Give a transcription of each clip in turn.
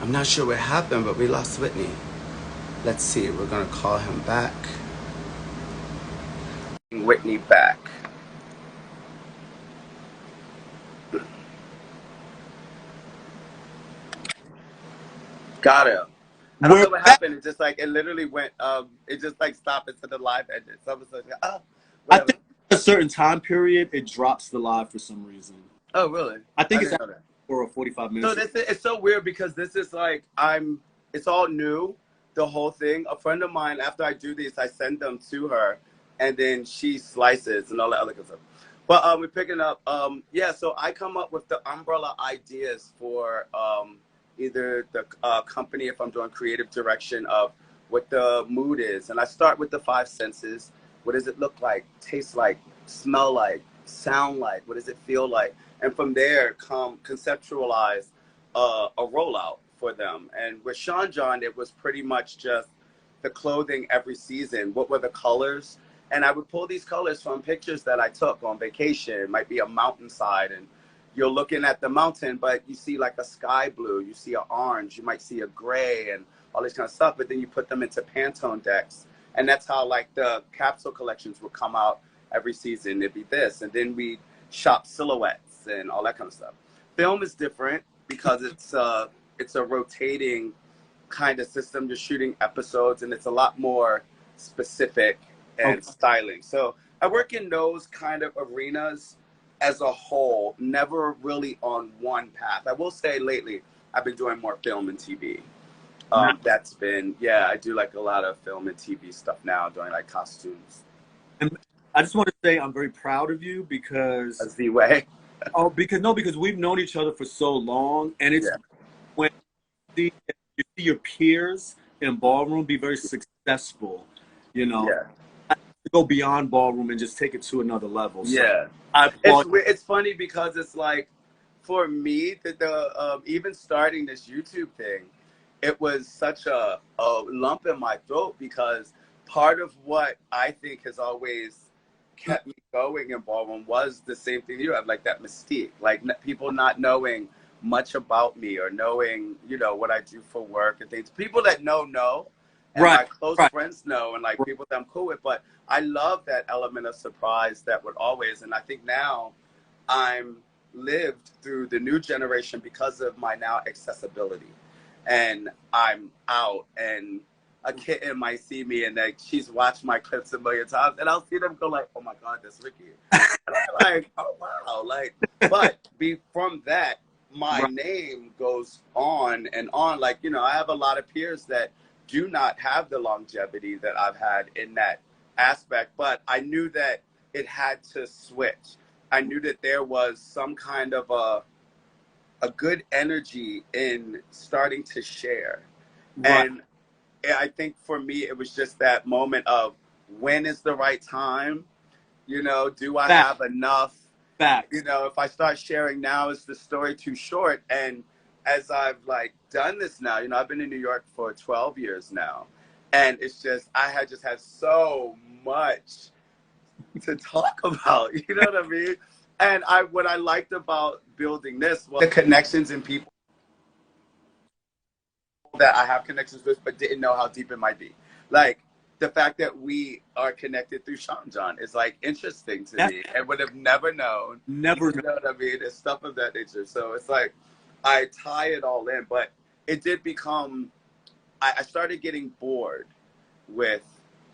I'm not sure what happened, but we lost Whitney. Let's see. We're gonna call him back. Whitney back. Got him. I don't We're know what back. happened. It just like it literally went. It just like stopped into the live ended. So I was like, oh, I whatever. think at a certain time period, it drops the live for some reason. Oh, really? I think I it's didn't know that. for 45 So minutes. it's so weird because this is like it's all new, the whole thing. A friend of mine, after I do these, I send them to her, and then she slices and all that other good stuff. But we're picking up. Yeah, so I come up with the umbrella ideas for either the company if I'm doing creative direction of what the mood is, and I start with the five senses. What does it look like? Taste like? Smell like? Sound like? What does it feel like? And from there come conceptualize a rollout for them. And with Sean John, it was pretty much just the clothing every season. What were the colors? And I would pull these colors from pictures that I took on vacation. It might be a mountainside, and you're looking at the mountain, but you see like a sky blue, you see an orange, you might see a gray, and all this kind of stuff. But then you put them into Pantone decks, and that's how like the capsule collections would come out every season. It'd be this, and then we shop silhouettes and all that kind of stuff. Film is different because it's a rotating kind of system. You're shooting episodes, and it's a lot more specific and styling. So I work in those kind of arenas as a whole, never really on one path. I will say lately I've been doing more film and TV. That's been, yeah, I do like a lot of film and TV stuff now, doing like costumes. And I just want to say I'm very proud of you because A Z-Way. because we've known each other for so long, and it's Yeah. when you see your peers in Ballroom be very successful, you know, Yeah. to go beyond Ballroom and just take it to another level. So Yeah. I applaud. It's funny because it's like, for me, even starting this YouTube thing, it was such a lump in my throat because part of what I think has always kept me going in Ballroom was the same thing you have, like that mystique, like people not knowing much about me or knowing, what I do for work and things. People that know, and my Right, close right. friends know, and like people that I'm cool with. But I love that element of surprise that would always, and I think now I'm lived through the new generation because of my now accessibility. And I'm out, and a kitten might see me, and like she's watched my clips a million times, and I'll see them go like, "Oh my God, that's Ricky," and I'm like, "Oh wow!" Like, but from that, my name goes on and on. Like, I have a lot of peers that do not have the longevity that I've had in that aspect, but I knew that it had to switch. I knew that there was some kind of a good energy in starting to share. Right. And I think for me, it was just that moment of when is the right time? Do I Facts. have enough? Facts. If I start sharing now, is the story too short? And as I've like done this now, I've been in New York for 12 years now. And it's just, I had just had so much to talk about, you know what I mean? And what I liked about building this was the connections and people that I have connections with, but didn't know how deep it might be. Like the fact that we are connected through Sean John is like interesting to me, and would have never known. Never. You know what I mean? It's stuff of that nature. So it's like I tie it all in, but it did become. I started getting bored with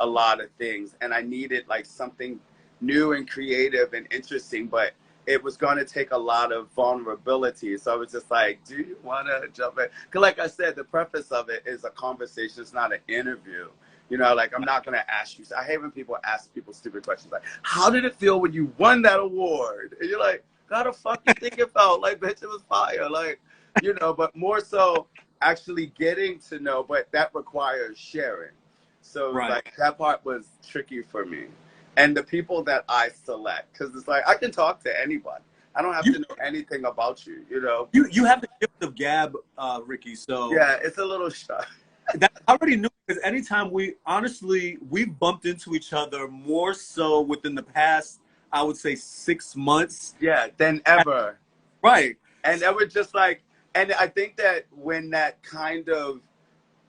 a lot of things, and I needed like something new and creative and interesting, but it was going to take a lot of vulnerability. So I was just like, do you want to jump in? Because like I said, the preface of it is a conversation. It's not an interview. Like I'm not going to ask you. I hate when people ask people stupid questions like, how did it feel when you won that award? And you're like, how the fuck you think it felt? Like, bitch, it was fire. Like, but more so actually getting to know, but that requires sharing. So like that part was tricky for me. And the people that I select, because it's like I can talk to anybody. I don't have to know anything about you, You have the gift of gab, Ricky. So yeah, it's a little shy. That I already knew because anytime we've bumped into each other more so within the past, I would say 6 months. Yeah, than ever. Right. And that was just like, And I think that when that kind of,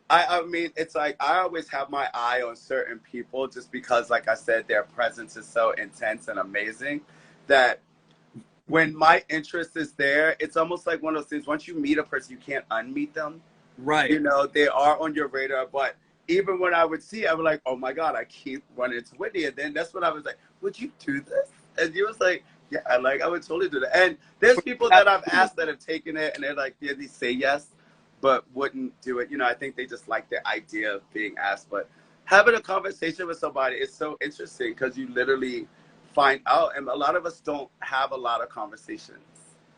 I mean, it's like I always have my eye on certain people just because, like I said, their presence is so intense and amazing that when my interest is there, it's almost like one of those things. Once you meet a person, you can't unmeet them. Right. You know, they are on your radar. But even when I would see, I was like, oh my God, I keep running into Whitney. And then that's when I was like, would you do this? And you was like, yeah, like I would totally do that. And there's people that I've asked that have taken it and they're like, yeah, they say yes, but wouldn't do it. You know, I think they just like the idea of being asked. But having a conversation with somebody is so interesting because you literally find out. And a lot of us don't have a lot of conversations.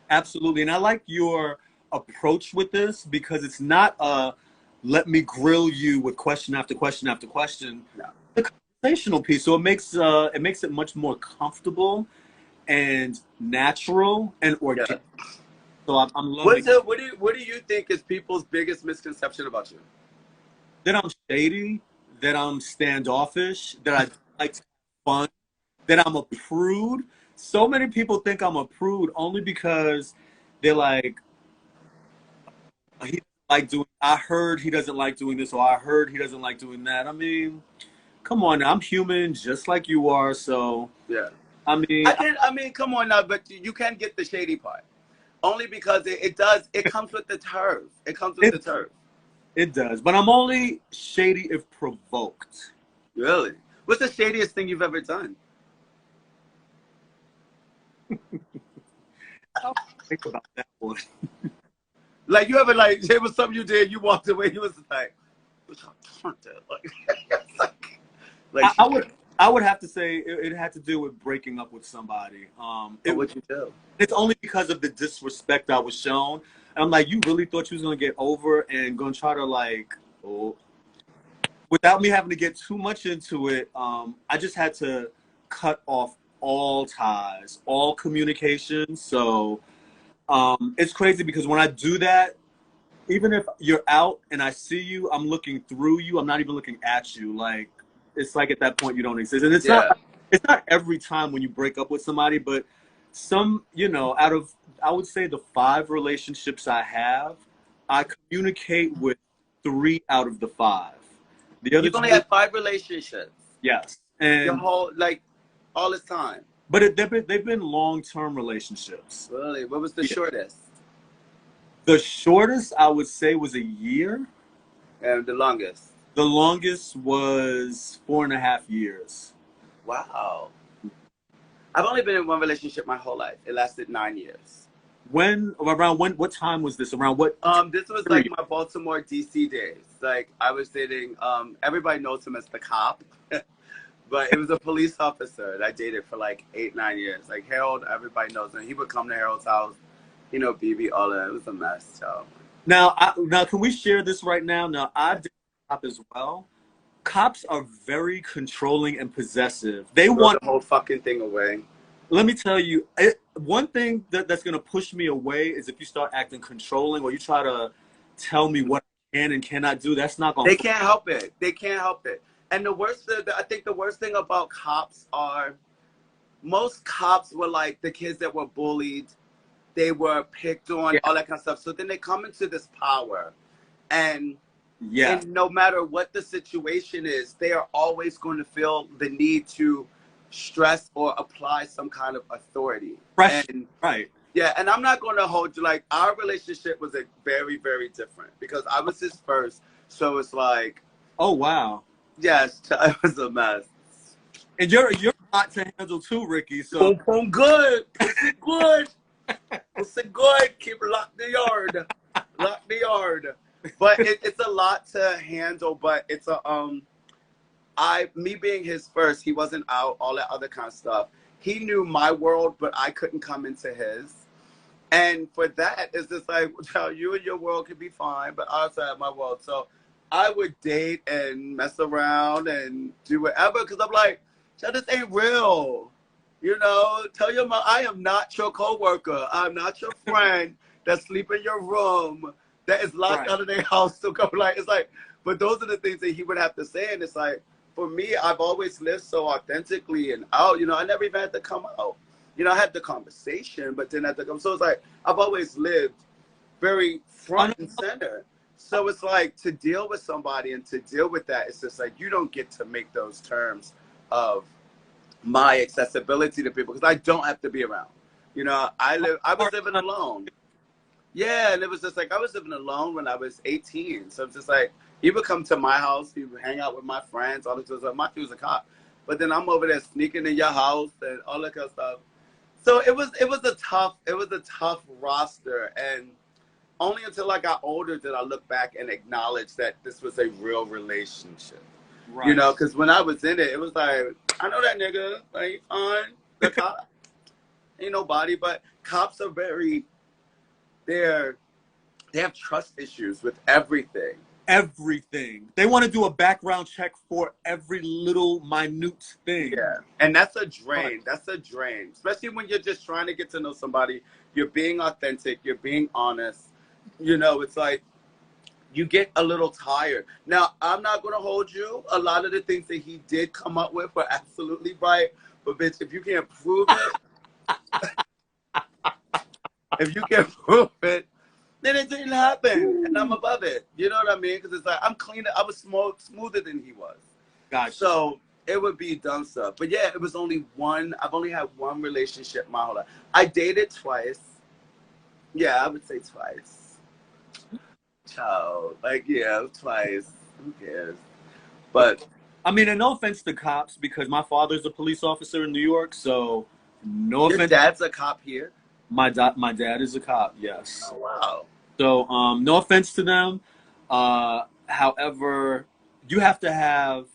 Absolutely. And I like your approach with this because it's not a let me grill you with question after question after question. No. The conversational piece. So it makes it much more comfortable and natural and organic. Yeah. So I'm loving What do you think is people's biggest misconception about you? that I'm shady, that I'm standoffish, that I like to have fun, that I'm a prude. So many people think I'm a prude only because they're like, he doesn't like doing. I heard he doesn't like doing this, or I heard he doesn't like doing that. I mean, come on, now, I'm human just like you are. So Yeah. I mean, I mean, come on now, but you can get the shady part. Only because it comes with the turf. It comes with the turf. It does. But I'm only shady if provoked. Really? What's the shadiest thing you've ever done? I'll think about that one. Like you ever like there was something you did, you walked away, you was like, I would have to say it had to do with breaking up with somebody. What'd you do? It's only because of the disrespect I was shown. And I'm like, you really thought you was gonna get over and gonna try to like, without me having to get too much into it. I just had to cut off all ties, all communication. So it's crazy because when I do that, even if you're out and I see you, I'm looking through you. I'm not even looking at you. Like it's like at that point you don't exist. And it's not every time when you break up with somebody, but some, you know, out of I would say the 5 relationships I have, I communicate with 3 out of the 5. The other You've only had 5 relationships. Yes, and your whole all this time. But they've been long-term relationships. Really? What was the shortest? The shortest I would say was a year. And the longest? The longest was 4.5 years. Wow. I've only been in one relationship my whole life. It lasted 9 years. What time was this? Around what? This was like my Baltimore, DC days. Like I was dating, everybody knows him as the cop, but it was a police officer that I dated for like 8-9 years. Like Harold, everybody knows him. He would come to Harold's house, you know, BB, all that. It was a mess. So now, can we share this right now? Now, I did cop as well. Cops are very controlling and possessive. They want the whole fucking thing away. Let me tell you, one thing that's going to push me away is if you start acting controlling or you try to tell me what I can and cannot do. That's not going to... They can't help it. They can't help it. And I think the worst thing about cops are most cops were like the kids that were bullied. They were picked on, all that kind of stuff. So then they come into this power. And no matter what the situation is, they are always going to feel the need to stress or apply some kind of authority. Right. Yeah, and I'm not going to hold you. Like, our relationship was very, very different because I was his first. So it's like... Oh, wow. Yes, it was a mess. And you're hot to handle too, Ricky. So boom, good. Pussy good. Pussy good. Keep lock the yard. Lock the yard. But it's a lot to handle, but it's me being his first, he wasn't out, all that other kind of stuff. He knew my world, but I couldn't come into his. And for that, it's just like, well, you and your world could be fine, but I also have my world. So I would date and mess around and do whatever, because I'm like, this ain't real. You know, tell your mom, I am not your coworker. I'm not your friend that sleep in your room, that is locked out of their house to go. Like, it's like, but those are the things that he would have to say. And it's like, for me, I've always lived so authentically and out, you know, I never even had to come out. You know, I had the conversation, but then had to come. So it's like, I've always lived very front and center. So it's like to deal with somebody and to deal with that, it's just like you don't get to make those terms of my accessibility to people because I don't have to be around. You know, I was living alone. Yeah, and it was just like I was living alone when I was 18. So it's just like he would come to my house, he would hang out with my friends, all this stuff. My dude was a cop. But then I'm over there sneaking in your house and all that kind of stuff. So it was a tough roster, and only until I got older did I look back and acknowledge that this was a real relationship. Right. You know, because when I was in it, it was like, I know that nigga, like, on the cop, ain't nobody, but cops are they have trust issues with everything. Everything. They want to do a background check for every little minute thing. Yeah, and that's a drain. That's a drain, especially when you're just trying to get to know somebody. You're being authentic. You're being honest. You know, it's like you get a little tired. Now, I'm not going to hold you. A lot of the things that he did come up with were absolutely right. But, bitch, if you can't prove it, if you can't prove it, then it didn't happen. And I'm above it. You know what I mean? Because it's like I'm cleaner. I was smoother than he was. Gotcha. So it would be dumb stuff. But, yeah, it was only one. I've only had one relationship my whole life. I dated twice. Yeah, I would say twice. Child, like, yeah, twice. Who cares? But I mean, and no offense to cops, because my father's a police officer in New York, so no offense. Your dad's a cop here? My dad is a cop, yes. Oh, wow. So no offense to them. However, you have to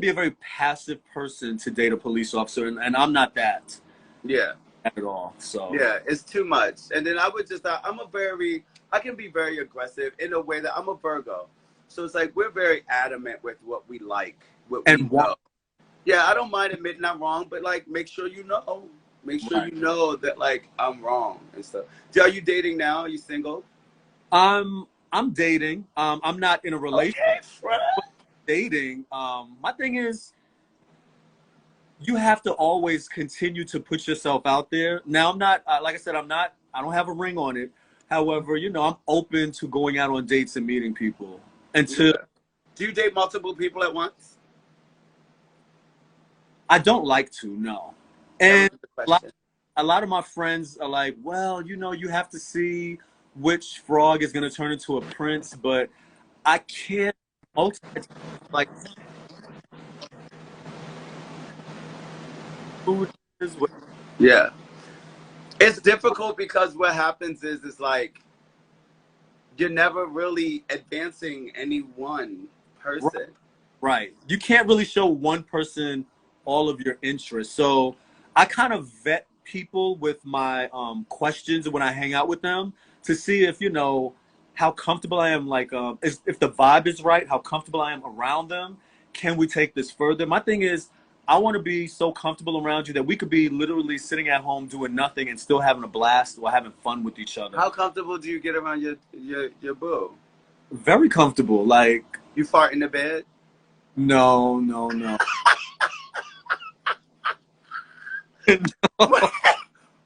be a very passive person to date a police officer, and I'm not that. Yeah. At all. So yeah, it's too much. And then I would just I can be very aggressive in a way that I'm a Virgo. So it's like we're very adamant with what we like, what we know. Yeah, I don't mind admitting I'm wrong, but like make sure you know. Make sure you know that like I'm wrong and stuff. Are you dating now? Are you single? I'm dating. I'm not in a relationship. Okay, dating. My thing is you have to always continue to put yourself out there. Now, I'm not, like I said, I don't have a ring on it. However, you know, I'm open to going out on dates and meeting people. Do you date multiple people at once? I don't like to, no. And a lot of my friends are like, well, you know, you have to see which frog is going to turn into a prince, but I can't like yeah, it's difficult because what happens is like you're never really advancing any one person. Right. You can't really show one person all of your interests. So I kind of vet people with my questions when I hang out with them to see if, you know, how comfortable I am, like if the vibe is right, how comfortable I am around them. Can we take this further? My thing is, I want to be so comfortable around you that we could be literally sitting at home doing nothing and still having a blast or having fun with each other. How comfortable do you get around your boo? Very comfortable. Like, you fart in the bed? No.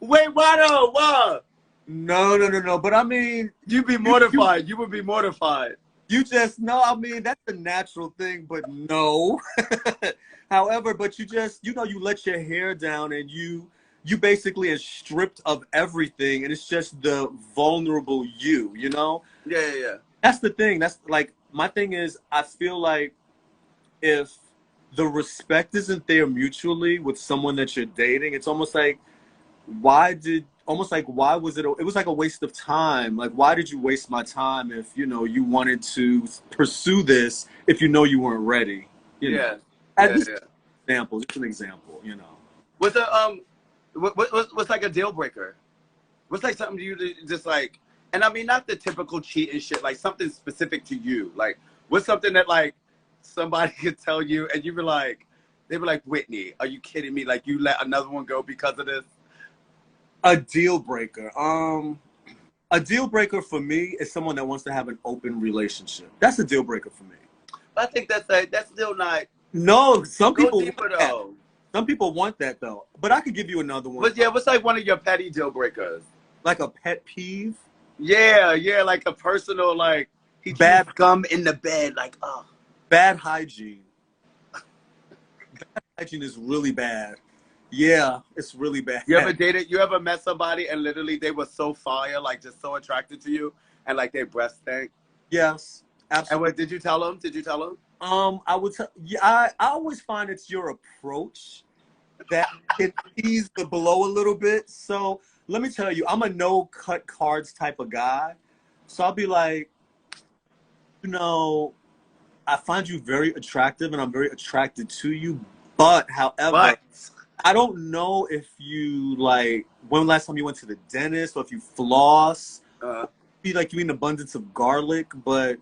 Wait, why though? What? No. But I mean, you'd be mortified. You would be mortified. You just no. I mean, that's a natural thing, but no. However, but you just, you know, you let your hair down and you basically are stripped of everything, and it's just the vulnerable you know? Yeah. That's the thing. That's like, my thing is, I feel like if the respect isn't there mutually with someone that you're dating, it's almost like, why was it was like a waste of time. Like, why did you waste my time if, you know, you wanted to pursue this if you know you weren't ready? You know? Example, just an example, you know. What's like a deal breaker? What's like something you just like, and I mean not the typical cheat and shit, like something specific to you. Like, what's something that like somebody could tell you and you be like, they were like, Whitney, are you kidding me? Like, you let another one go because of this? A deal breaker. A deal breaker for me is someone that wants to have an open relationship. That's a deal breaker for me. I think that's still not. No, some people deeper, though. Some people want that though. But I could give you another one. But yeah, what's like one of your petty deal breakers? Like a pet peeve? Yeah, yeah, like a personal, like, he chews Bad, gum in the bed, like, oh. bad hygiene. Bad hygiene is really bad. Yeah, it's really bad. You ever met somebody and literally they were so fire, like just so attracted to you, and like their breath stank? Yes, And absolutely. what did you tell them? Did you tell them? I would tell. Yeah, I always find it's your approach that can ease the blow a little bit. So let me tell you, I'm a no cut cards type of guy. So I'll be like, you know, I find you very attractive and I'm very attracted to you. But however, But I don't know if you like when last time you went to the dentist or if you floss. uh, Be like you eat an abundance of garlic, but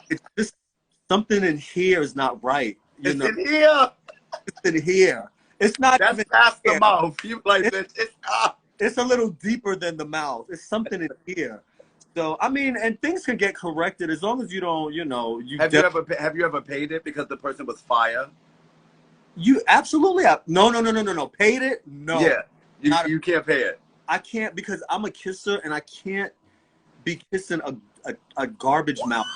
it's just something in here is not right. You it's know, in here. it's in here. It's not That's even past the here. mouth. You like, It's, bitch, it's a little deeper than the mouth. It's something in here. So I mean, and things can get corrected as long as you don't, you know, have you ever paid it because the person was fire? you absolutely have. No, no, no, no, no, no. Paid it? No. Yeah, Not, you can't pay it. I can't because I'm a kisser and I can't be kissing a garbage mouth.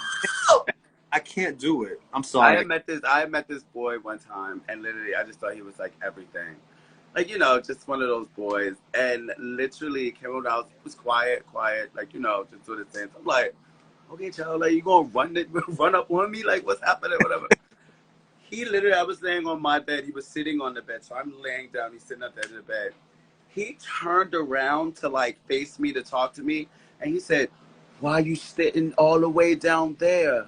I can't do it. I'm sorry. I had met this boy one time, and literally, I just thought he was like everything, like, you know, just one of those boys. And literally came over the house. He was quiet, like, you know, just doing his thing. So I'm like, okay, child, like, you gonna run up on me? Like, what's happening? Whatever. He literally, I was laying on my bed. He was sitting on the bed, so I'm laying down. He's sitting up there in the bed. He turned around to like face me to talk to me, and he said, "Why are you sitting all the way down there?"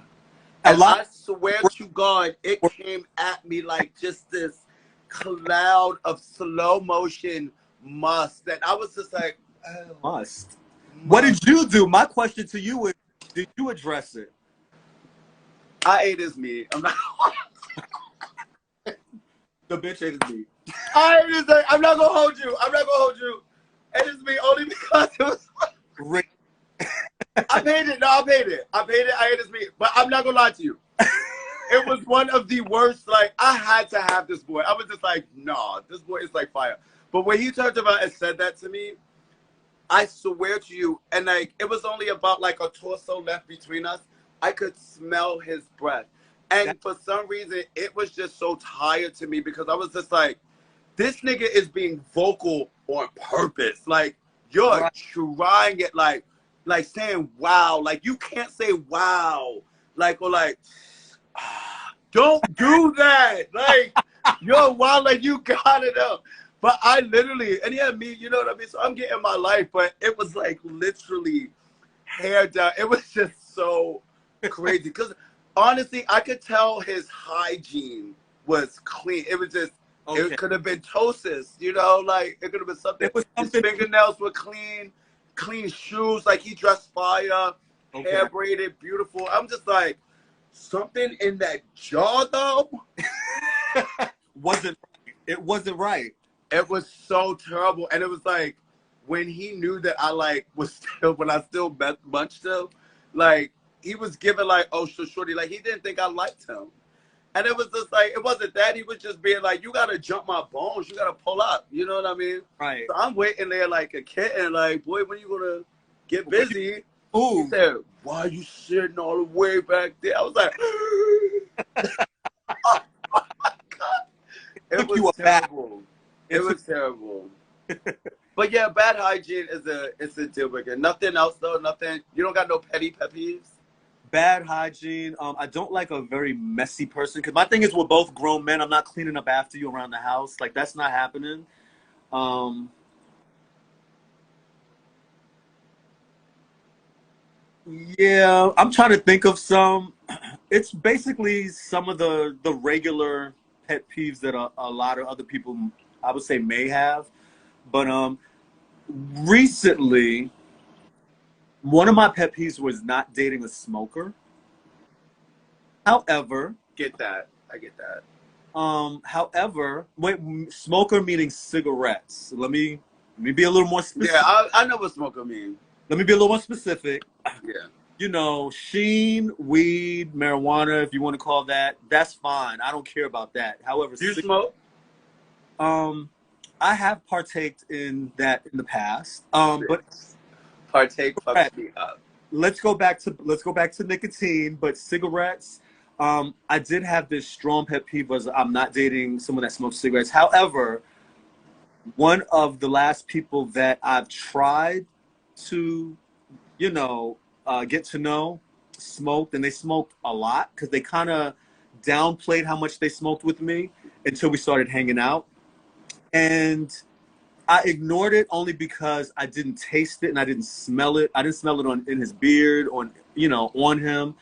A And lot. I swear to God, it came at me like just this cloud of slow motion must. That I was just like, oh, Must. What did you do? My question to you is, did you address it? I ate his meat. I'm not. The bitch ate his meat. I ate his meat. I'm not gonna hold you. I'm not gonna hold you. Ate his meat only because it was. I paid it. No, I paid it. I paid it. I ate his meat. But I'm not gonna lie to you. It was one of the worst. Like, I had to have this boy. I was just like, nah, this boy is like fire. But when he turned around and said that to me, I swear to you, and like it was only about like a torso left between us. I could smell his breath. And for some reason, it was just so tired to me because I was just like, this nigga is being vocal on purpose. Like, you're trying it, like saying wow. Like, you can't say wow. Like, or like, don't do that. Like, you're wild, like, you got it up. But I literally, and yeah, me, you know what I mean? So I'm getting my life, but it was like literally hair down. It was just so crazy. Because honestly, I could tell his hygiene was clean. It was just, it could have been ptosis, you know? Like, it could have been something. His fingernails were clean shoes. Like, he dressed fire, hair braided, beautiful. I'm just like, something in that jaw, though? It wasn't right. It was so terrible. And it was like, when he knew that I like was still, when I still munched him, like, he was giving like, oh, so shorty, like, he didn't think I liked him. And it was just like, it wasn't that. He was just being like, you got to jump my bones. You got to pull up. You know what I mean? Right. So I'm waiting there like a kitten, like, boy, when you going to get busy? Ooh. He said, why are you sitting all the way back there? I was like, oh my God. It was terrible. It was terrible. But yeah, bad hygiene is a deal breaker. Nothing else though. Nothing. You don't got no petty pet peeves. Bad hygiene. I don't like a very messy person because my thing is we're both grown men. I'm not cleaning up after you around the house. Like, that's not happening. Yeah, I'm trying to think of some. It's basically some of the regular pet peeves that a lot of other people, I would say, may have. But recently, one of my pet peeves was not dating a smoker. However, Get that. I get that. however, wait, smoker meaning cigarettes. Let me be a little more specific. Yeah, I know what smoker means. Let me be a little more specific. Yeah. You know, sheen, weed, marijuana, if you want to call that, that's fine. I don't care about that. However, Do you smoke? I have partaked in that in the past. But Partake Right. fucks me up. Let's go back to nicotine, but cigarettes. I did have this strong pet peeve was I'm not dating someone that smokes cigarettes. However, one of the last people that I've tried to, get to know smoked, and they smoked a lot because they kind of downplayed how much they smoked with me until we started hanging out. And I ignored it only because I didn't taste it and I didn't smell it. I didn't smell it in his beard, on him.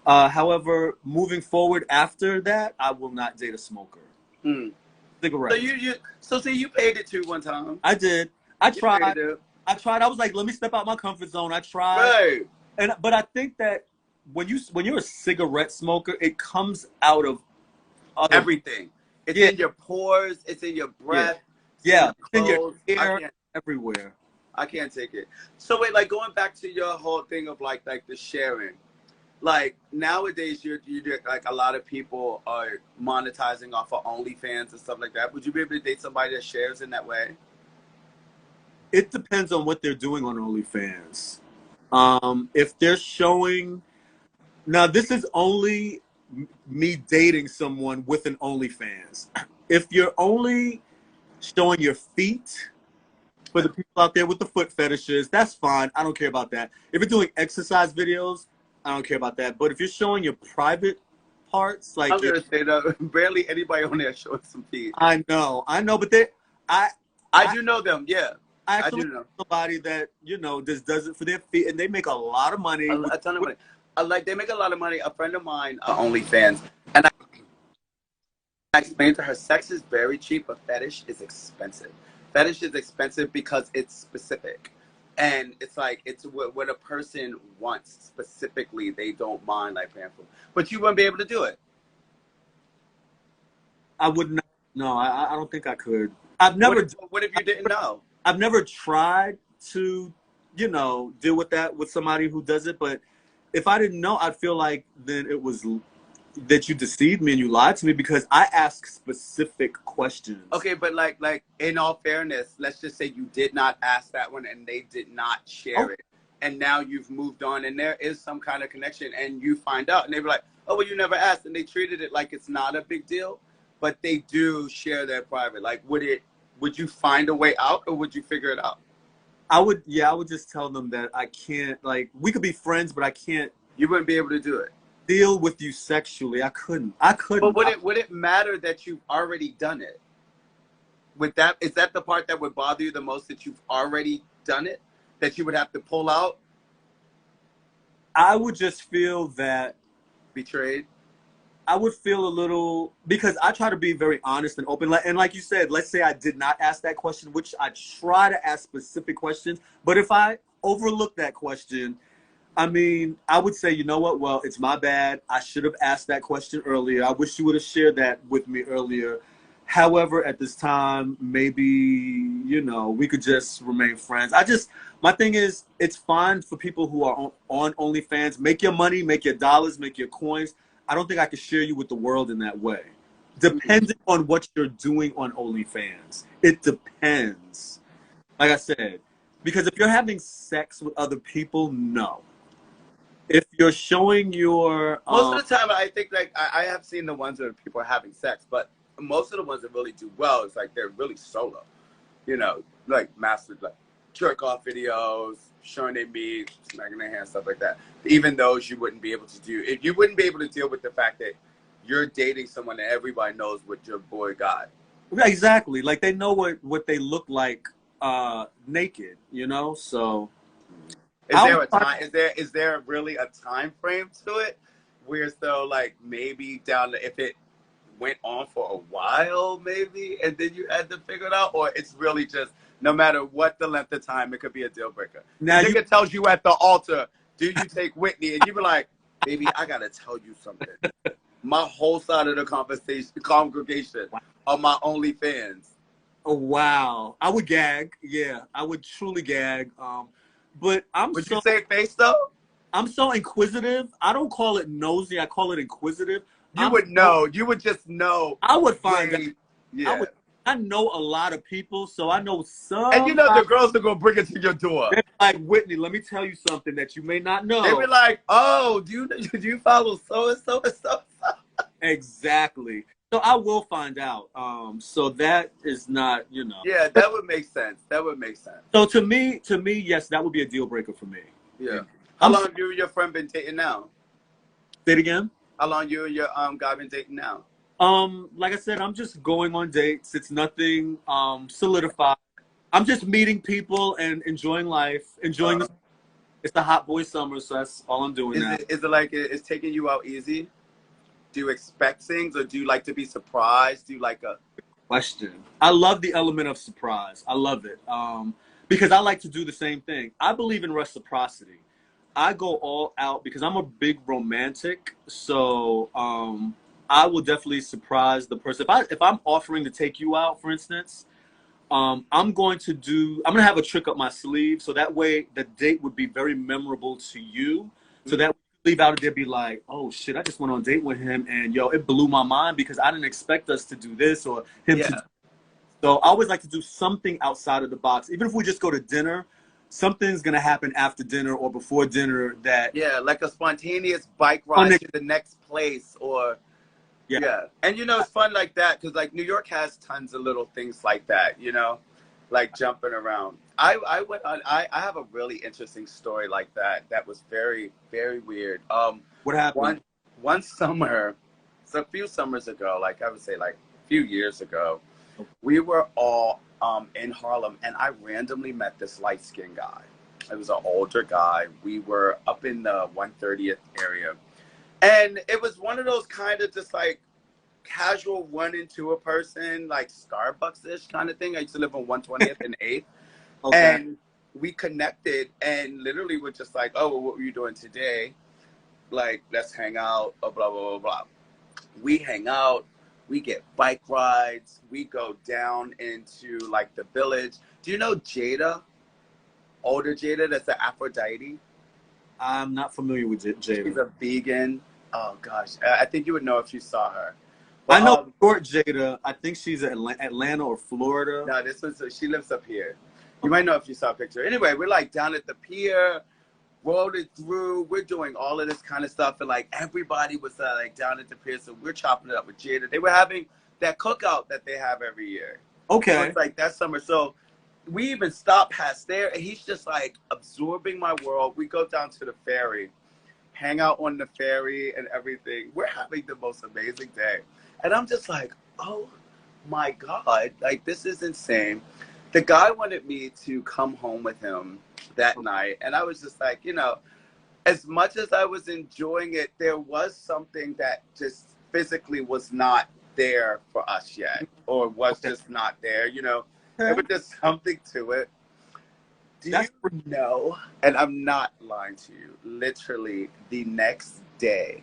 However, moving forward after that, I will not date a smoker. Mm. Cigarette. So see, you paid it too one time. I did. I You tried. paid it. I was like, let me step out my comfort zone. I tried. Right. But I think that when you're a cigarette smoker, it comes out of Everything. It's in your pores. It's in your breath. Yeah. It's in your hair, everywhere. I can't take it. So wait, like going back to your whole thing of like the sharing. Like nowadays, you like a lot of people are monetizing off of OnlyFans and stuff like that. Would you be able to date somebody that shares in that way? It depends on what they're doing on OnlyFans. If they're showing, now this is only me dating someone with an OnlyFans. If you're only showing your feet, for the people out there with the foot fetishes, that's fine. I don't care about that. If you're doing exercise videos, I don't care about that. But if you're showing your private parts, like I'm gonna say that barely anybody on there showing some feet. I know, but I do know them. Yeah, I actually know somebody that just does it for their feet, and they make a lot of money. A ton of money. Like they make a lot of money. A friend of mine, OnlyFans, and I explained to her, sex is very cheap, but fetish is expensive. Fetish is expensive because it's specific. And it's like, it's what a person wants specifically, they don't mind like paying for. But you wouldn't be able to do it. I would not. No, I don't think I could. I've never. What if you didn't know? I've never tried to, deal with that with somebody who does it. But if I didn't know, I'd feel like then it was that you deceived me and you lied to me because I ask specific questions. Okay, but like in all fairness, let's just say you did not ask that one and they did not share it. And now you've moved on and there is some kind of connection and you find out and they were like, oh, well, you never asked. And they treated it like it's not a big deal, but they do share their private. Like, would you find a way out or would you figure it out? I would just tell them that I can't, like, we could be friends, but I can't. You wouldn't be able to do it. Deal with you sexually. I couldn't. But would it matter that you've already done it? Is that the part that would bother you the most, that you've already done it? That you would have to pull out? I would just feel that betrayed. I would feel a little, because I try to be very honest and open. And like you said, let's say I did not ask that question, which I try to ask specific questions. But if I overlook that question, I mean, I would say, you know what? Well, it's my bad. I should have asked that question earlier. I wish you would have shared that with me earlier. However, at this time, maybe, we could just remain friends. My thing is, it's fine for people who are on OnlyFans. Make your money, make your dollars, make your coins. I don't think I could share you with the world in that way. Depending on what you're doing on OnlyFans. It depends. Like I said, because if you're having sex with other people, no. If you're showing your most of the time, I think like I have seen the ones where people are having sex, but most of the ones that really do well, it's like they're really solo, like mastered like jerk off videos, showing their meat, smacking their hands, stuff like that. Even those you wouldn't be able to do. If you wouldn't be able to deal with the fact that you're dating someone that everybody knows what your boy got. Exactly, like they know what they look like naked, so. Is there a time? Is there really a time frame to it? Where so like maybe if it went on for a while, maybe, and then you had to figure it out, or it's really just no matter what the length of time, it could be a deal breaker. Now, nigga tells you at the altar, "Do you take Whitney?" And you be like, "Baby, I gotta tell you something. My whole side of the congregation are my OnlyFans." Oh wow, I would gag. Yeah, I would truly gag. But Would you say face though? I'm so inquisitive. I don't call it nosy. I call it inquisitive. You would know. You would just know. I would find out. Yeah. I know a lot of people, so I know some. And you know the girls are gonna bring it to your door. They're like, Whitney, let me tell you something that you may not know. They be like, oh, do you follow so and so and so? Exactly. So I will find out. So that is not, you know. Yeah, that would make sense. That would make sense. So to me, yes, that would be a deal breaker for me. Yeah. How long have you and your friend been dating now? Say it again. How long you and your guy been dating now? Like I said, I'm just going on dates. It's nothing solidified. I'm just meeting people and enjoying life, enjoying the. It's the hot boy summer, so that's all I'm doing now. Is it like it's taking you out easy? Do you expect things, or do you like to be surprised? Do you like a question? I love the element of surprise. I love it because I like to do the same thing. I believe in reciprocity. I go all out because I'm a big romantic, so I will definitely surprise the person. If I'm offering to take you out, for instance, I'm going to have a trick up my sleeve, so that way the date would be very memorable to you. So that leave out of there be like, oh shit, I just went on a date with him and yo, it blew my mind because I didn't expect us to do this or him to do. So I always like to do something outside of the box. Even if we just go to dinner, something's gonna happen after dinner or before dinner that like a spontaneous bike ride to the next place or and you know it's fun like that because like New York has tons of little things like that, you know, like jumping around. I have a really interesting story like that was very, very weird. What happened? One summer, it's a few summers ago, like I would say like a few years ago, we were all in Harlem and I randomly met this light-skinned guy. It was an older guy. We were up in the 130th area. And it was one of those kind of just like casual run into a person, like Starbucks-ish kind of thing. I used to live on 120th and 8th. Okay. And we connected and literally were just like, oh, well, what were you doing today? Like, let's hang out, blah, blah, blah, blah. We hang out. We get bike rides. We go down into like the village. Do you know Jada? Older Jada, that's the Aphrodite. I'm not familiar with Jada. She's a vegan. Oh gosh, I think you would know if you saw her. But, I know short Jada. I think she's in Atlanta or Florida. No, she lives up here. You might know if you saw a picture. Anyway, we're like down at the pier, rolling through. We're doing all of this kind of stuff, and like everybody was like down at the pier, so we're chopping it up with Jada. They were having that cookout that they have every year. Okay. So it's like that summer. So we even stopped past there, and he's just like absorbing my world. We go down to the ferry, hang out on the ferry and everything. We're having the most amazing day. And I'm just like, oh my God, like this is insane. The guy wanted me to come home with him that night. And I was just like, you know, as much as I was enjoying it, there was something that just physically was not there for us yet, or was just not there, you know. There was just something to it. Do you know, and I'm not lying to you, literally the next day,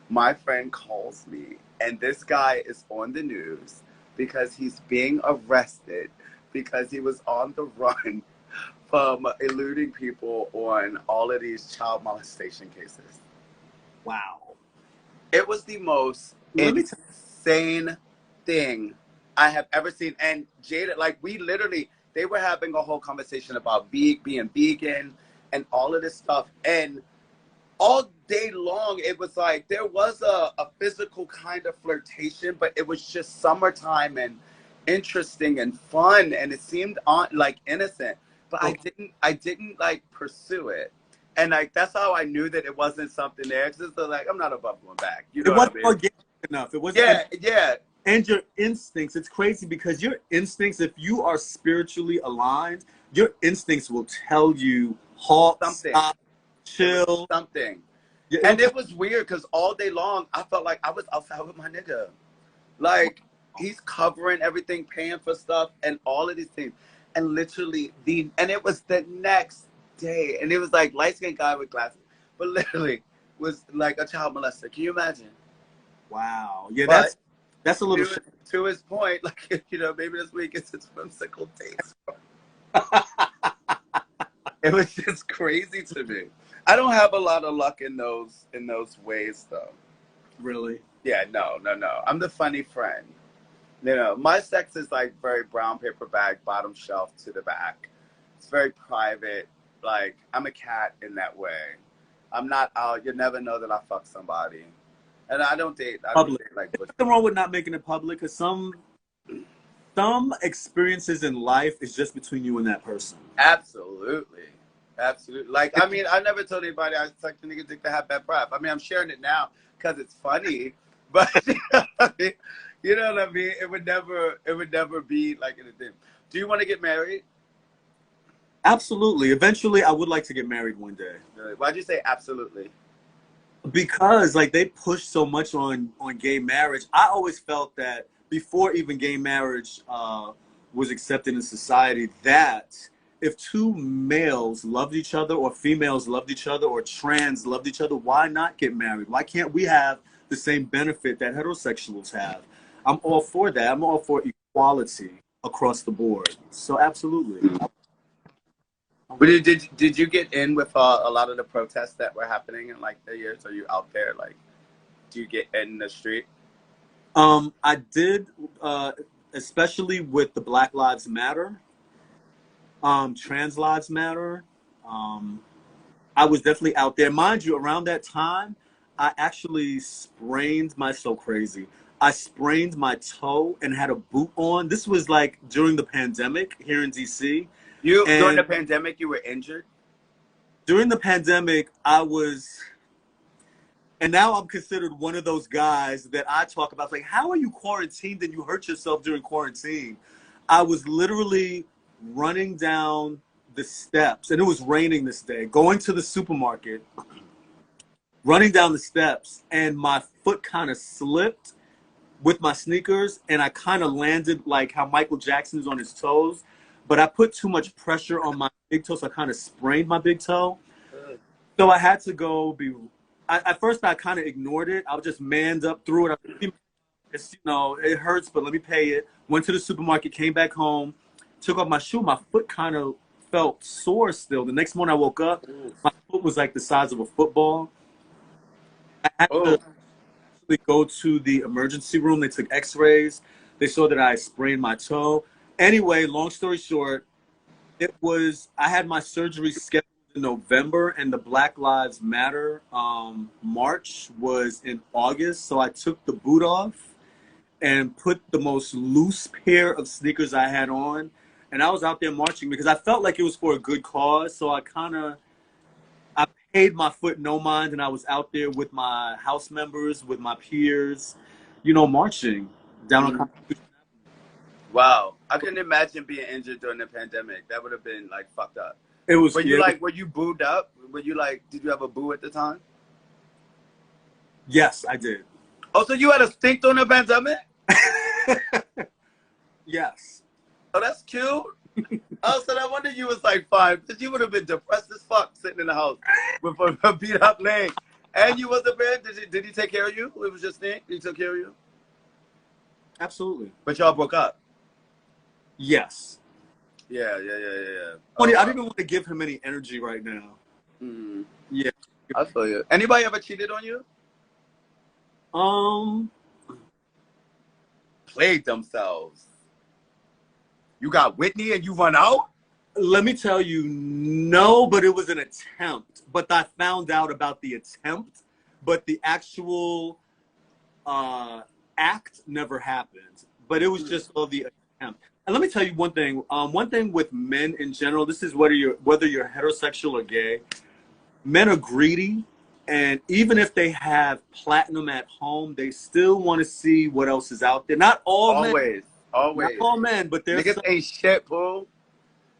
my friend calls me, and this guy is on the news because he's being arrested because he was on the run from eluding people on all of these child molestation cases. Wow. It was the most insane thing I have ever seen. And Jada, like they were having a whole conversation about being vegan and all of this stuff. And all day long, it was like there was a physical kind of flirtation, but it was just summertime and interesting and fun. And it seemed like innocent, but I didn't like pursue it. And like, that's how I knew that it wasn't something there. It's just like, I'm not above going back. You know what I mean? Organic enough. It wasn't. Yeah. And your instincts, it's crazy because your instincts, if you are spiritually aligned, your instincts will tell you halt, stop, chill. Something. And it was weird because all day long, I felt like I was outside with my nigga. Like, he's covering everything, paying for stuff, and all of these things. And literally, and it was the next day. And it was like light-skinned guy with glasses. But literally, was like a child molester. Can you imagine? Wow. Yeah, that's a little to his point, like, you know, maybe this week it's his whimsical taste. It was just crazy to me. I don't have a lot of luck in those ways, though. Really? Yeah, no. I'm the funny friend. You know, my sex is like very brown paper bag, bottom shelf to the back. It's very private. Like, I'm a cat in that way. I'm not out. You never know that I fuck somebody. And I don't date. I don't Public. date like There's pussy. nothing wrong with not making it public, because some experiences in life is just between you and that person. Absolutely. Absolutely. Like, I mean, I never told anybody I sucked a nigga dick to have bad breath. I mean, I'm sharing it now because it's funny, but you know what I mean? It would never be like anything. Do you want to get married? Absolutely. Eventually, I would like to get married one day. Really? Why'd you say absolutely? Because like they push so much on gay marriage. I always felt that before even gay marriage was accepted in society, that if two males loved each other, or females loved each other, or trans loved each other, why not get married? Why can't we have the same benefit that heterosexuals have? I'm all for that. I'm all for equality across the board. So absolutely. But did you get in with a lot of the protests that were happening in like the years? Are you out there? Like, do you get in the street? I did, especially with the Black Lives Matter, Trans Lives Matter. I was definitely out there. Mind you, around that time, I actually so crazy. I sprained my toe and had a boot on. This was like during the pandemic here in DC. During the pandemic, you were injured? During the pandemic, and now I'm considered one of those guys that I talk about. Like, how are you quarantined and you hurt yourself during quarantine? I was literally running down the steps, and it was raining this day, going to the supermarket, running down the steps, and my foot kind of slipped with my sneakers, and I kind of landed like how Michael Jackson is on his toes. But I put too much pressure on my big toe, so I kind of sprained my big toe. So I had to go at first I kind of ignored it. I was just manned up through it. It's, it hurts, but let me pay it. Went to the supermarket, came back home, took off my shoe. My foot kind of felt sore still. The next morning I woke up, my foot was like the size of a football. I had to actually go to the emergency room. They took x-rays. They saw that I sprained my toe. Anyway, long story short, I had my surgery scheduled in November, and the Black Lives Matter march was in August. So I took the boot off and put the most loose pair of sneakers I had on, and I was out there marching because I felt like it was for a good cause. So I paid my foot no mind, and I was out there with my house members, with my peers, marching down on Constitution. Wow. I couldn't imagine being injured during the pandemic. That would have been like fucked up. It was. Were you booed up? Did you have a boo at the time? Yes, I did. Oh, so you had a stink during the pandemic? Yes. Oh, that's cute. Oh, so no wonder you was like fine, because you would have been depressed as fuck sitting in the house with a beat up leg. And you was a man. Did he take care of you? It was just stink? He took care of you? Absolutely. But y'all broke up? Yes. Yeah. I didn't even want to give him any energy right now. Mm. Yeah. I feel you. Anybody ever cheated on you? Played themselves. You got Whitney and you run out? Let me tell you, no, but it was an attempt. But I found out about the attempt, but the actual act never happened. But it was just the attempt. And let me tell you one thing. One thing with men in general, this is whether you're heterosexual or gay, men are greedy. And even if they have platinum at home, they still want to see what else is out there. Not all men. Always. Not all men, but there's niggas ain't shit, Pooh.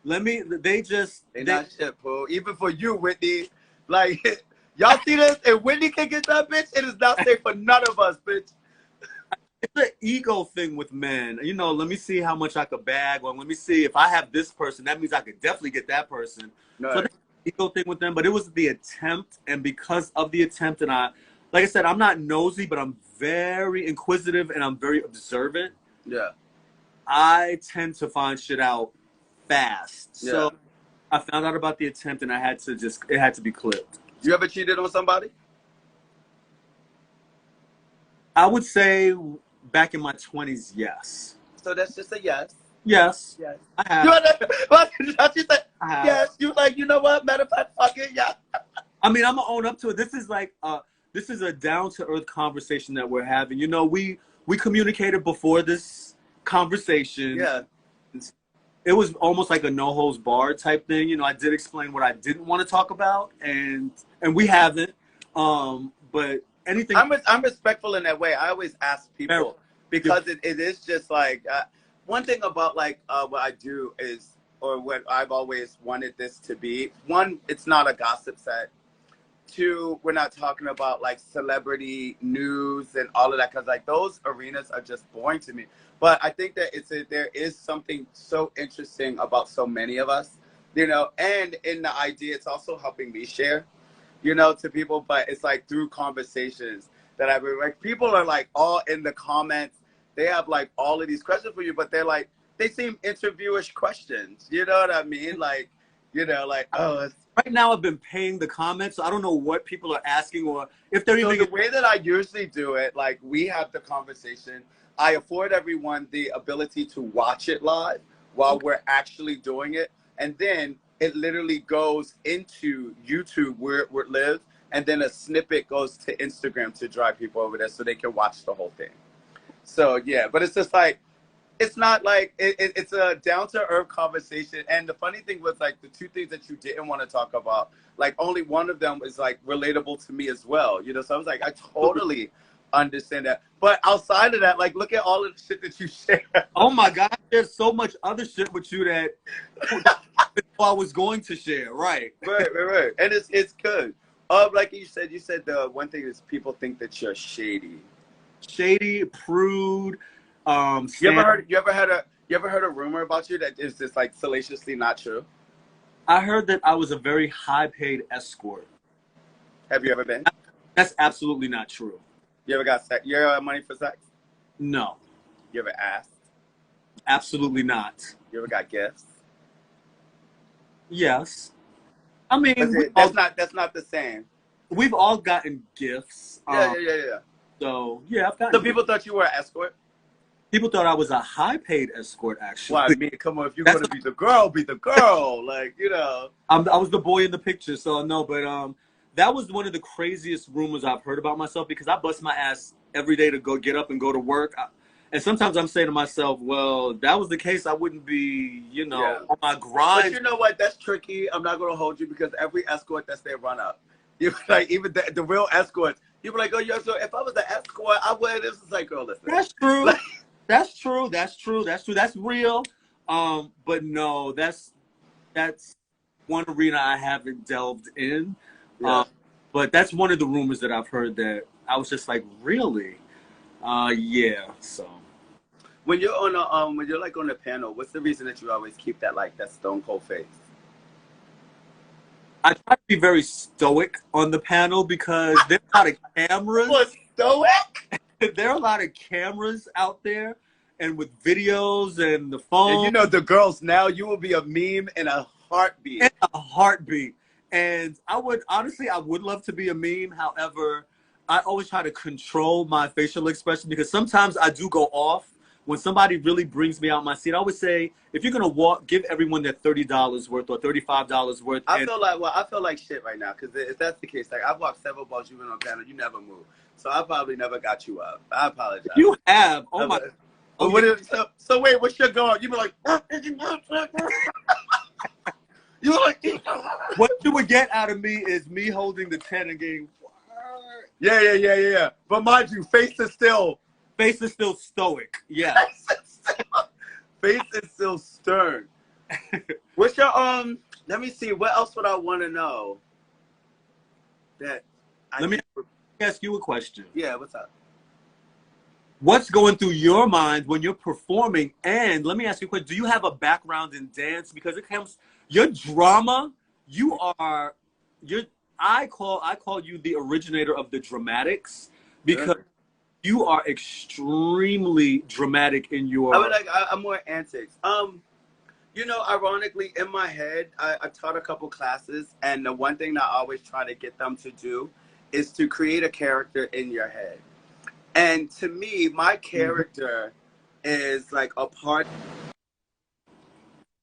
They not shit, Pooh. Even for you, Whitney. Like, y'all see this? If Whitney can get that bitch, it is not safe for none of us, bitch. It's an ego thing with men. Let me see how much I could bag, or let me see if I have this person, that means I could definitely get that person. Right. So that's an ego thing with them, but it was the attempt, and because of the attempt, and like I said, I'm not nosy, but I'm very inquisitive and I'm very observant. Yeah. I tend to find shit out fast. Yeah. So I found out about the attempt, and it had to be clipped. You ever cheated on somebody? I would say back in my 20s, yes. So that's just a yes. Yes. Yes. I have. She said, I have. yes. You like, you know what? Matter of fact, fuck it, yeah. I mean, I'm gonna own up to it. This is like this is a down to earth conversation that we're having. You know, we communicated before this conversation. Yeah. It was almost like a no holds barred type thing. You know, I did explain what I didn't want to talk about, and we haven't. But anything. I'm respectful in that way. I always ask people because it is just like one thing about like what I do is, or what I've always wanted this to be. One, it's not a gossip set. Two, we're not talking about like celebrity news and all of that, because like those arenas are just boring to me. But I think that there is something so interesting about so many of us, you know, and in the idea, it's also helping me share, you know, to people. But it's like through conversations that I've been like, people are like all in the comments. They have like all of these questions for you, but they're like, they seem interviewish questions. You know what I mean? Like, you know, like, oh, it's, right now I've been paying the comments, so I don't know what people are asking or if they're so even. The way that I usually do it, like we have the conversation, I afford everyone the ability to watch it live while we're actually doing it. And then it literally goes into YouTube where it lives. And then a snippet goes to Instagram to drive people over there so they can watch the whole thing. So, yeah, but it's just like, it's not like, it's a down-to-earth conversation. And the funny thing was, like, the two things that you didn't want to talk about, like, only one of them is, like, relatable to me as well. You know, so I was like, I totally understand that. But outside of that, like, look at all of the shit that you share. Oh, my God. There's so much other shit with you that I was going to share. Right. Right. And it's good. Like you said the one thing is people think that you're shady. Shady, prude. You ever heard a rumor about you that is just like salaciously not true? I heard that I was a very high-paid escort. Have you ever been? That's absolutely not true. You ever got sex? You ever got money for sex? No. You ever asked? Absolutely not. You ever got gifts? Yes. I mean, that's not the same. We've all gotten gifts. Yeah. So yeah, I've gotten. So people thought you were an escort. People thought I was a high-paid escort, actually. Well, I mean, come on, if you're going to be the girl, like, you know. I was the boy in the picture, so no, but that was one of the craziest rumors I've heard about myself, because I bust my ass every day to get up and go to work. And sometimes I'm saying to myself, well, if that was the case, I wouldn't be, you know, on my grind. But you know what? That's tricky. I'm not going to hold you, because every escort, that's their run-up. You like, even the real escorts, you be like, oh, yo, so if I was an escort, I would. This is like, girl, listen. That's true. Like, That's true. That's real. But no, that's one arena I haven't delved in. Yeah. But that's one of the rumors that I've heard that I was just like, really? Yeah. So when you're on when you're like on the panel, what's the reason that you always keep that stone cold face? I try to be very stoic on the panel because there are a lot of cameras. What, stoic? There are a lot of cameras out there, and with videos and the phone. And you know the girls now, you will be a meme in a heartbeat. In a heartbeat. And I would love to be a meme. However, I always try to control my facial expression, because sometimes I do go off when somebody really brings me out my seat. I always say, if you're gonna give everyone their $30 worth or $35 worth. I feel like shit right now, because if that's the case, like I've walked several balls, you've been on panel, you never move. So I probably never got you up. I apologize. You have. Oh my. Oh, so wait, what's your goal? You be like, you like, what you would get out of me is me holding the 10 and getting. Yeah. But mind you, face is still stoic. Yeah. Face is still stern. What's your let me see, what else would I want to know? Let me ask you a question. Yeah, what's up? What's going through your mind when you're performing? And let me ask you a question. Do you have a background in dance? Because it comes, your drama, I call you the originator of the dramatics, because you are extremely dramatic in your. I'm more antics. You know, ironically, in my head, I taught a couple classes, and the one thing that I always try to get them to do is to create a character in your head. And to me, my character is like a part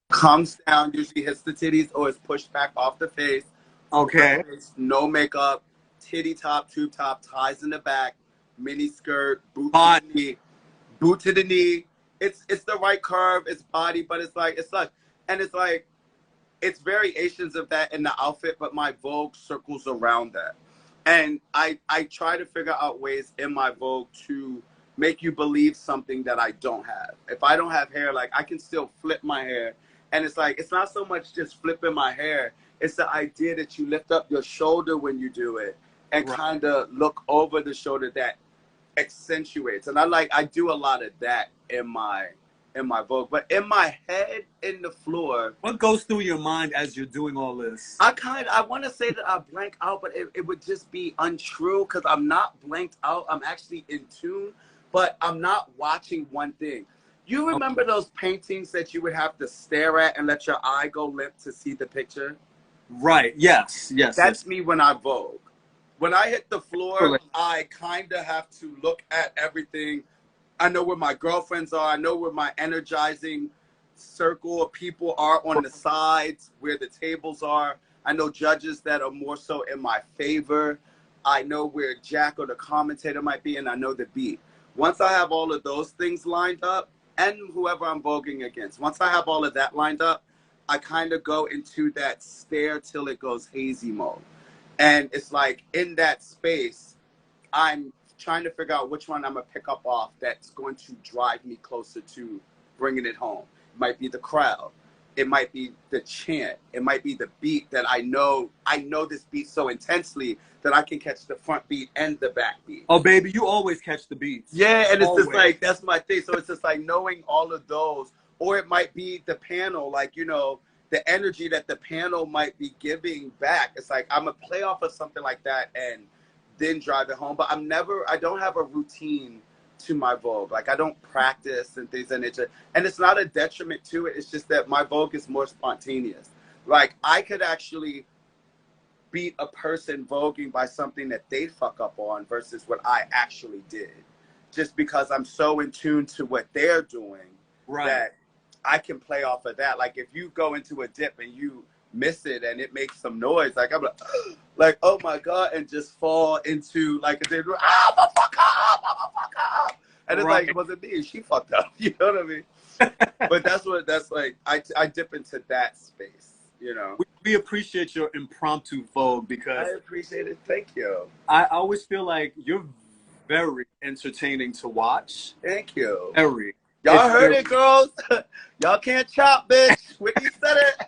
comes down, usually hits the titties or is pushed back off the face. Okay. No makeup, titty top, tube top, ties in the back, mini skirt, Hot. boot to the knee. It's the right curve, it's body, but it's like and it's like it's variations of that in the outfit, but my Vogue circles around that. And I try to figure out ways in my Vogue to make you believe something that I don't have. If I don't have hair, like I can still flip my hair. And it's like, it's not so much just flipping my hair. It's the idea that you lift up your shoulder when you do it and kind of look over the shoulder that accentuates. And I do a lot of that in my Vogue. But in my head, in the floor. What goes through your mind as you're doing all this? I want to say that I blank out, but it would just be untrue because I'm not blanked out. I'm actually in tune, but I'm not watching one thing. You remember those paintings that you would have to stare at and let your eye go limp to see the picture? Right. Yes. That's me when I Vogue. When I hit the floor, I kind of have to look at everything. I know where my girlfriends are. I know where my energizing circle of people are on the sides, where the tables are. I know judges that are more so in my favor. I know where Jack or the commentator might be, and I know the beat. Once I have all of those things lined up, and whoever I'm voguing against, once I have all of that lined up, I kind of go into that stare till it goes hazy mode. And it's like in that space, I'm trying to figure out which one I'm going to pick up off that's going to drive me closer to bringing it home. It might be the crowd. It might be the chant. It might be the beat that I know this beat so intensely that I can catch the front beat and the back beat. Oh, baby, you always catch the beats. Yeah, and it's just like, that's my thing. So it's just like knowing all of those. Or it might be the panel, like, you know, the energy that the panel might be giving back. It's like, I'm going to play off of something like that and then drive it home. But I don't have a routine to my Vogue. Like I don't practice and things of nature. And it's not a detriment to it. It's just that my Vogue is more spontaneous. Like I could actually beat a person voguing by something that they fuck up on versus what I actually did. Just because I'm so in tune to what they're doing that I can play off of that. Like if you go into a dip and you miss it and it makes some noise, like I'm like oh my God, and just fall into like a motherfucker. And it's like, it wasn't me, she fucked up. You know what I mean? But that's like, I dip into that space, you know? We appreciate your impromptu Vogue because... I appreciate it, thank you. I always feel like you're very entertaining to watch. Thank you. Very. Y'all heard it, girls. Y'all can't chop, bitch. Whitney said it.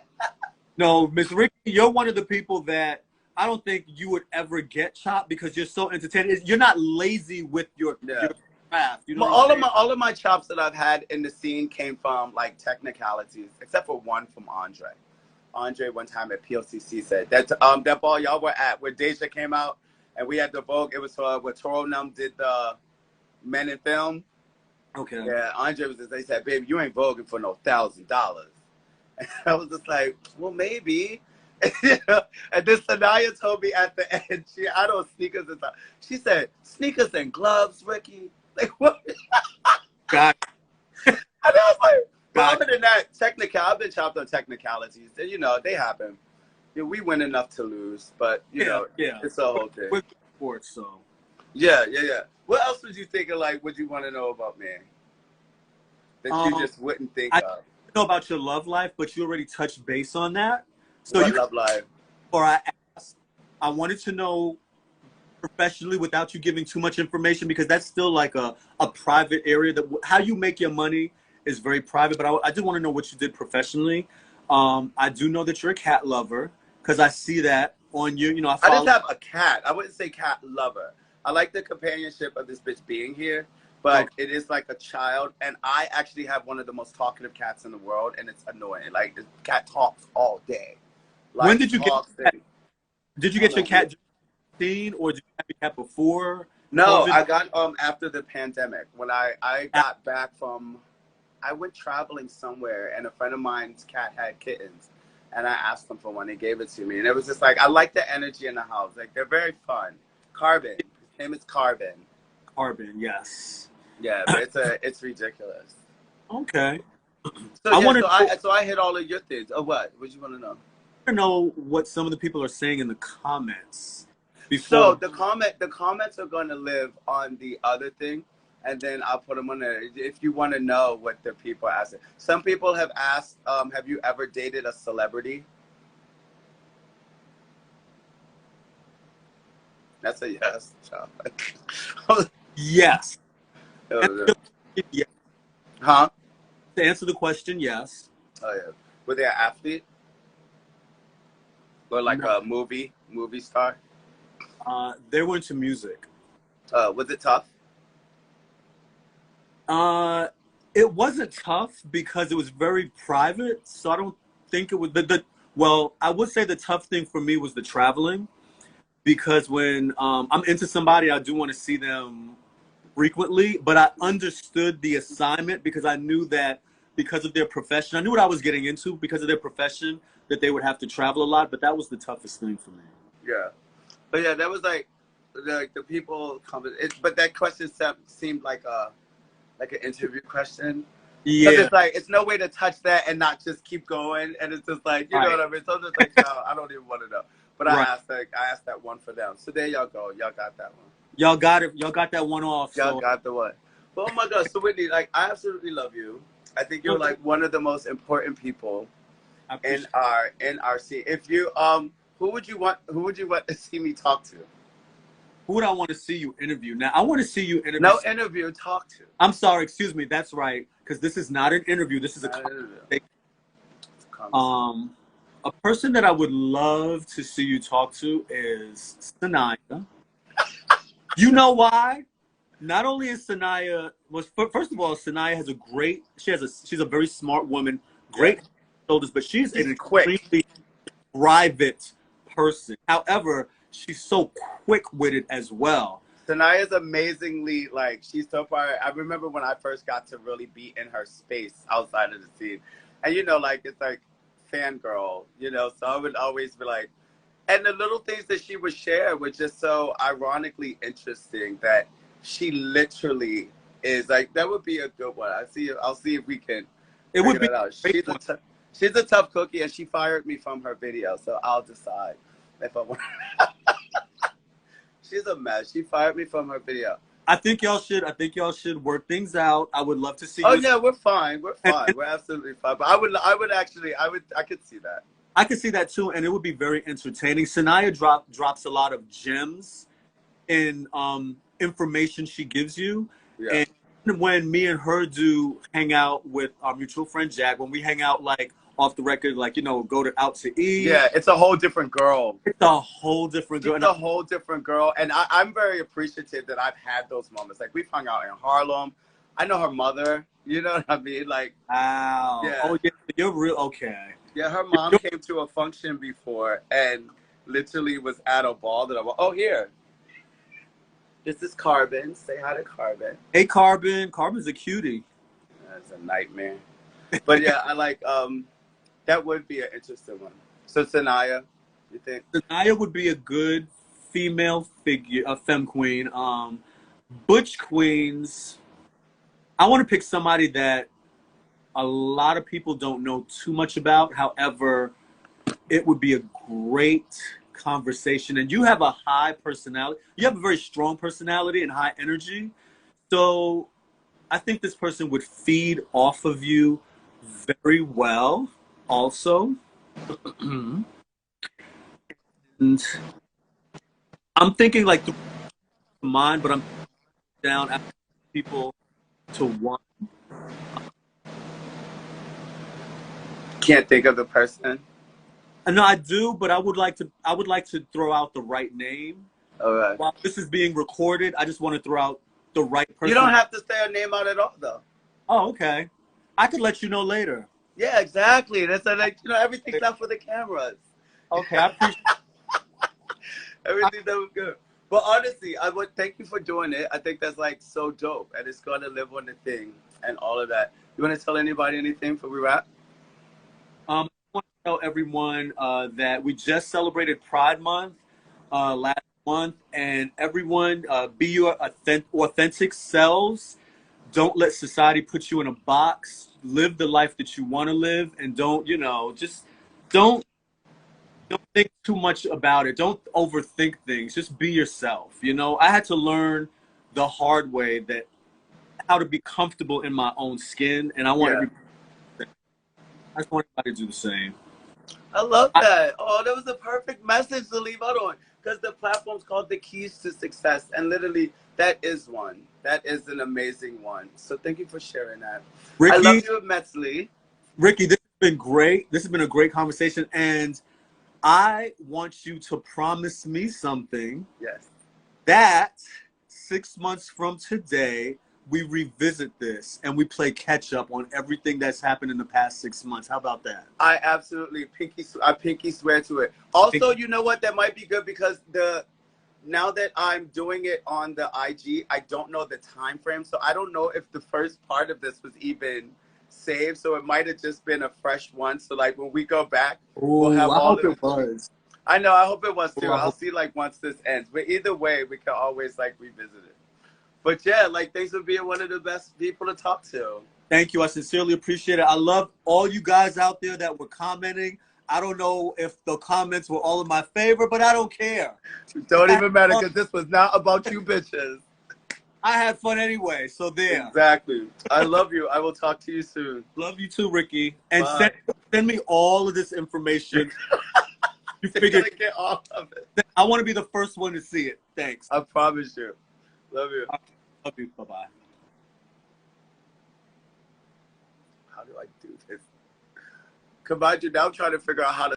No, Miss Ricky, you're one of the people that I don't think you would ever get chopped because you're so entertaining. You're not lazy with your craft. You know all of my chops that I've had in the scene came from like Technicalities, except for one from Andre. Andre one time at PLCC said that ball y'all were at where Deja came out and we had the Vogue. It was where Toro Num did the Men in Film. Okay. Yeah, Andre was just, they said, baby, you ain't voguing for no $1,000. And I was just like, well, maybe. And then Sanaya told me at the end, I don't sneakers and stuff. She said, sneakers and gloves, Ricky. Like, what? God. And I was like, but other than that, I've been chopped on Technicalities. And, you know, they happen. You know, we win enough to lose, but, you know, it's a whole thing. With sports, so. Yeah. What else would you think of, like, would you want to know about me? That you just wouldn't think of? I don't know about your love life, but you already touched base on that. So what love life? Or I wanted to know professionally without you giving too much information because that's still like a private area. That how you make your money is very private, but I do want to know what you did professionally. I do know that you're a cat lover because I see that on you. You know, I just have a cat. I wouldn't say cat lover. I like the companionship of this bitch being here, but it is like a child. And I actually have one of the most talkative cats in the world, and it's annoying. Like, the cat talks all day. Like, when did you get? Did you get your cat seen, or did you have your cat before? No, COVID? I got after the pandemic when I got back from. I went traveling somewhere, and a friend of mine's cat had kittens, and I asked them for one. They gave it to me, and it was just like I like the energy in the house. Like they're very fun. Carbon. His name is Carbon. Carbon, yes. Yeah, but it's ridiculous. Okay. So I yeah, want to so I hit all of your things. Oh, what? What you want to know? know what some of the people are saying in the comments So before. the comments are going to live on the other thing, and then I'll put them on there. If you want to know what the people are asking, some people have asked, have you ever dated a celebrity? That's a yes. Yes. Huh? Yes. To answer the question, yes. Oh yeah. Were they an athlete or like No. a movie star? They were into music. Was it tough? Uh, it wasn't tough because it was very private, so I don't think it was well, I would say the tough thing for me was the traveling because when I'm into somebody, I do want to see them frequently, but I understood the assignment because I knew that because of their profession, I knew what I was getting into because of their profession that they would have to travel a lot, but that was the toughest thing for me. Yeah. But yeah, that was like the people comment. But that question seemed like an interview question. Because Yeah, it's like, it's no way to touch that and not just keep going. And it's just like, you know right, what I mean? So I'm just like, no, I don't even want to know. But right. I asked that one for them. So there y'all go. Y'all got that one. Y'all got it. Y'all got that one off. Y'all So got the one. But oh my God. So Whitney, like, I absolutely love you. I think you're like one of the most important people in our scene. If you, who would you want to see me talk to? who would I want to see you interview? Now, I want to see you interview. No interview, talk to. I'm sorry, excuse me. That's right, because this is not an interview. This is a conversation. A person that I would love to see you talk to is Sanaya. You know why? Not only is Sanaya first of all, Sanaya has she's a very smart woman, great shoulders, but she's an extremely private person. However, she's so quick-witted as well. Sanaya's amazingly, like, she's so far. I remember when I first got to really be in her space outside of the scene. And, you know, like, it's like fangirl, you know, so I would always be like, and the little things that she would share were just so ironically interesting that she literally is like, that would be a good one. I'll see if we can figure that out. She's a tough cookie, and she fired me from her video, so I'll decide if I want. She's a mess. She fired me from her video. I think y'all should work things out. I would love to see. Oh yeah, we're fine. We're fine. We're absolutely fine. But I could see that. I could see that too, and it would be very entertaining. Sanaya drops a lot of gems in information she gives you. Yeah. And when me and her do hang out with our mutual friend Jack, when we hang out like off the record, like, you know, out to eat. Yeah, it's a whole different girl. It's a whole different girl. It's a whole different girl. And I'm very appreciative that I've had those moments. Like, we've hung out in Harlem. I know her mother. You know what I mean? Like, wow. Yeah. Oh, yeah, you're real. Okay. Yeah, her mom came to a function before and literally was at a ball that I was, oh, here. This is Carbon. Say hi to Carbon. Hey, Carbon. Carbon's a cutie. That's a nightmare. But yeah, I like, that would be an interesting one. So Sanaya, you think? Sanaya would be a good female figure, a femme queen. Butch queens, I want to pick somebody that a lot of people don't know too much about. However, it would be a great conversation. And you have a high personality. You have a very strong personality and high energy. So I think this person would feed off of you very well also. And I'm thinking like mine, but I'm down after people to one. Can't think of the person. No, I do, but I would like to throw out the right name. All right. While this is being recorded, I just want to throw out the right person. You don't have to say her name out at all, though. Oh, okay. I could let you know later. Yeah, exactly. That's like, you know, everything's out for the cameras. Okay, I appreciate. Everything that was good. But honestly, I would thank you for doing it. I think that's like so dope, and it's gonna live on the thing and all of that. You want to tell anybody anything before we wrap? I want to tell everyone that we just celebrated Pride Month last month, and everyone be your authentic selves. don't let society put you in a box. Live the life that you want to live, and don't, just don't think too much about it. Don't overthink things. Just be yourself. I had to learn the hard way that how to be comfortable in my own skin, and I Yeah. just want everybody to do the same. I love that. Oh, that was the perfect message to leave out on, because the platform's called The Keys to Success, and literally that is one. That is an amazing one. So thank you for sharing that. Ricky, I love you immensely. Ricky, this has been great. This has been a great conversation, and I want you to promise me something. Yes. That 6 months from today, we revisit this and we play catch up on everything that's happened in the past 6 months. How about that? I absolutely pinky swear to it. Also, you know what? That might be good, because now that I'm doing it on the IG, I don't know the time frame, so I don't know if the first part of this was even saved. So it might have just been a fresh one. So like when we go back, we'll have I all hope of it was. I know. I hope it was too. I I'll hope- see like once this ends. But either way, we can always like revisit it. But yeah, like thanks for being one of the best people to talk to. Thank you. I sincerely appreciate it. I love all you guys out there that were commenting. I don't know if the comments were all in my favor, but I don't care. Don't even matter, because this was not about you bitches. I had fun anyway, so there. Exactly. I love you. I will talk to you soon. Love you too, Ricky. And Bye. send me all of this information. You figured Get all of it. I want to be the first one to see it. Thanks. I promise you. Love you. Love you. Bye-bye. How do I do this? Combined, now I'm trying to figure out how to